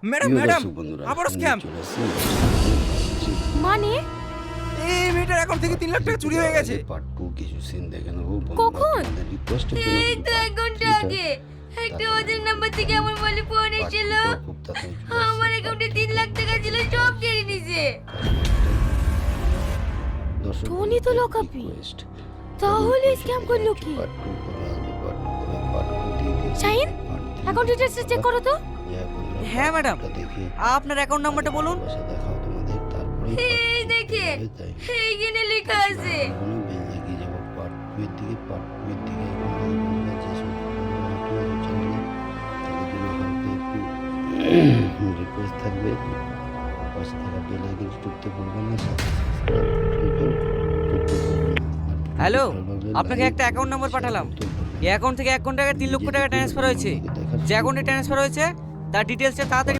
Madam madam আবারও scam. মানে এই মেয়েটার অ্যাকাউন্ট থেকে 3 লাখ টাকা চুরি হয়ে গেছে। পার্ট 2 কিছু সিন দেখে নেব। কখন? রিকোয়েস্টের জন্য এই তো 1 ঘন্টা আগে একটা ওদের নাম্বার থেকে আমার মোবাইলে ফোন এসেছিল। আমার অ্যাকাউন্টে 3 লাখ টাকা ছিল, সব কেড়ে নিছে। টনি তো লকাপি। তাহলে স্ক্যাম করলো কি? শাহিন, অ্যাকাউন্ট ডিটেইলস চেক করো তো। হ্যাঁ ম্যাডাম, আপনার অ্যাকাউন্ট নাম্বারটা বলুন। এই দেখেন, এইখানে লেখা আছে। রিকোয়েস্ট থাকবে, পাশে থাকা বেল আইকন টিপতে ভুলবেন না। হ্যালো, আপনাকে একটা অ্যাকাউন্ট নাম্বার পাঠালাম। এই অ্যাকাউন্ট থেকে 1 ঘন্টা আগে 3 লক্ষ টাকা ট্রান্সফার হয়েছে। যে অ্যাকাউন্টে ট্রান্সফার হয়েছে তার ডিটেইলসটা তাড়াতাড়ি